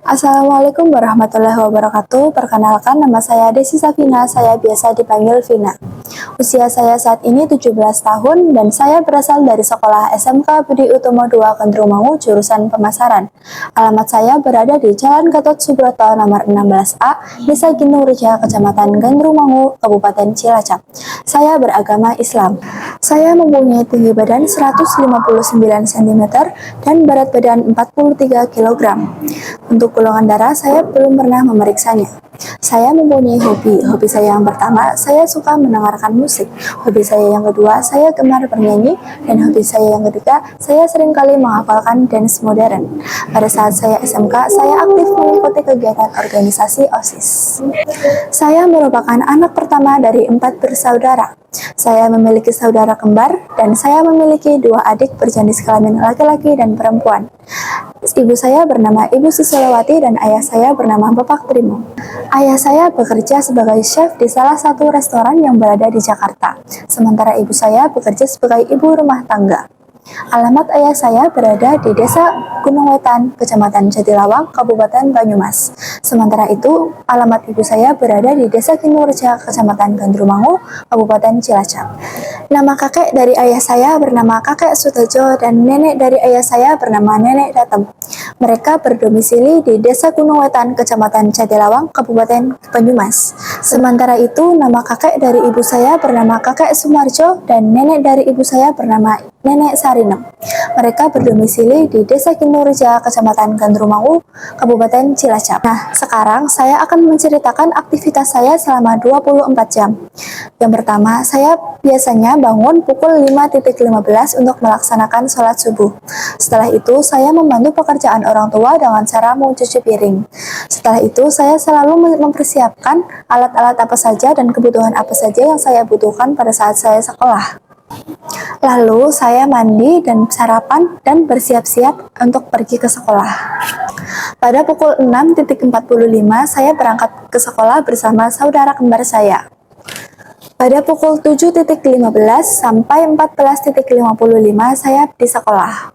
Assalamualaikum warahmatullahi wabarakatuh. Perkenalkan, nama saya Desi Safina, saya biasa dipanggil Vina. Usia saya saat ini 17 tahun dan saya berasal dari sekolah SMK Budi Utomo 2 Kendrumangu jurusan pemasaran. Alamat saya berada di Jalan Gatot Subroto nomor 16A, Desa Ginurja, Kecamatan Kendrumangu, Kabupaten Cilacap. Saya beragama Islam. Saya mempunyai tinggi badan 159 cm dan berat badan 43 kg. Untuk golongan darah, saya belum pernah memeriksanya. Saya mempunyai hobi. Hobi saya yang pertama, saya suka mendengarkan musik. Hobi saya yang kedua, saya gemar bernyanyi. Dan hobi saya yang ketiga, saya seringkali menghafalkan dance modern. Pada saat saya SMK, saya aktif mengikuti kegiatan organisasi OSIS. Saya merupakan anak pertama dari 4 bersaudara. Saya memiliki saudara kembar dan saya memiliki 2 adik berjenis kelamin laki-laki dan perempuan. Ibu saya bernama Ibu Susilowati dan ayah saya bernama Bapak Trimo. Ayah saya bekerja sebagai chef di salah satu restoran yang berada di Jakarta, sementara ibu saya bekerja sebagai ibu rumah tangga. Alamat ayah saya berada di Desa Gunung Wetan, Kecamatan Jatilawang, Kabupaten Banyumas. Sementara itu, alamat ibu saya berada di Desa Ginurja, Kecamatan Kendrumangu, Kabupaten Cilacap. Nama kakek dari ayah saya bernama Kakek Sutejo dan nenek dari ayah saya bernama Nenek Datem. Mereka berdomisili di Desa Gunung Wetan, Kecamatan Jatilawang, Kabupaten Banyumas. Sementara itu, nama kakek dari ibu saya bernama Kakek Sumarjo dan nenek dari ibu saya bernama Nenek Sarinem. Mereka berdomisili di Desa Ginurja, Kecamatan Kendrumangu, Kabupaten Cilacap. Nah, sekarang saya akan menceritakan aktivitas saya selama 24 jam. Yang pertama, saya biasanya bangun pukul 5.15 untuk melaksanakan sholat subuh. Setelah itu, saya membantu pekerjaan orang tua dengan cara mencuci piring. Setelah itu, saya selalu mempersiapkan alat-alat apa saja dan kebutuhan apa saja yang saya butuhkan pada saat saya sekolah. Lalu saya mandi dan sarapan dan bersiap-siap untuk pergi ke sekolah. Pada pukul 6.45 saya berangkat ke sekolah bersama saudara kembar saya. Pada pukul 7.15 sampai 14.55 saya di sekolah.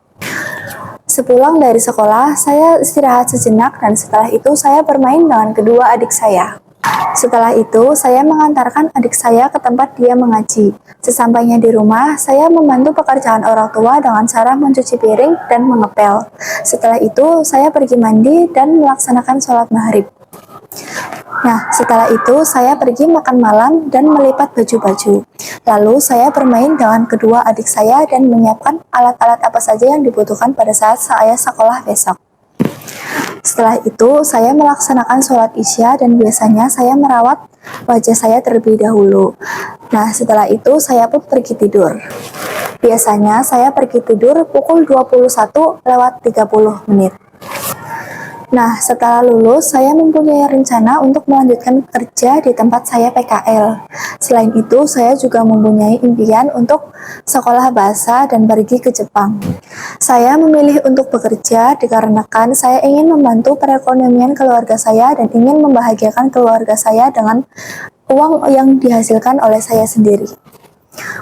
Sepulang dari sekolah, saya istirahat sejenak dan setelah itu saya bermain dengan kedua adik saya. Setelah itu, saya mengantarkan adik saya ke tempat dia mengaji. Sesampainya di rumah, saya membantu pekerjaan orang tua dengan cara mencuci piring dan mengepel. Setelah itu, saya pergi mandi dan melaksanakan sholat maghrib. Nah, setelah itu, saya pergi makan malam dan melipat baju-baju. Lalu, saya bermain dengan kedua adik saya dan menyiapkan alat-alat apa saja yang dibutuhkan pada saat saya sekolah besok. Setelah itu, saya melaksanakan sholat isya dan biasanya saya merawat wajah saya terlebih dahulu. Nah, setelah itu saya pun pergi tidur. Biasanya saya pergi tidur pukul 21:30 menit. Nah, setelah lulus, saya mempunyai rencana untuk melanjutkan kerja di tempat saya PKL. Selain itu, saya juga mempunyai impian untuk sekolah bahasa dan pergi ke Jepang. Saya memilih untuk bekerja dikarenakan saya ingin membantu perekonomian keluarga saya dan ingin membahagiakan keluarga saya dengan uang yang dihasilkan oleh saya sendiri.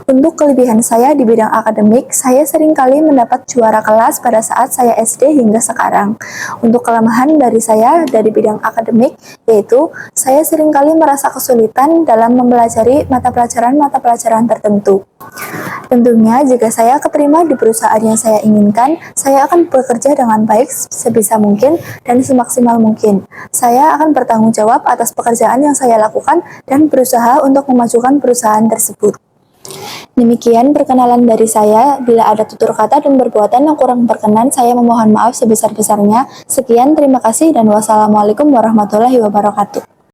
Untuk kelebihan saya di bidang akademik, saya seringkali mendapat juara kelas pada saat saya SD hingga sekarang. Untuk kelemahan dari saya dari bidang akademik, yaitu saya seringkali merasa kesulitan dalam mempelajari mata pelajaran tertentu. Tentunya, jika saya keterima di perusahaan yang saya inginkan, saya akan bekerja dengan baik sebisa mungkin dan semaksimal mungkin. Saya akan bertanggung jawab atas pekerjaan yang saya lakukan dan berusaha untuk memajukan perusahaan tersebut. Demikian perkenalan dari saya. Bila ada tutur kata dan perbuatan yang kurang berkenan, saya memohon maaf sebesar-besarnya. Sekian, terima kasih dan wassalamualaikum warahmatullahi wabarakatuh.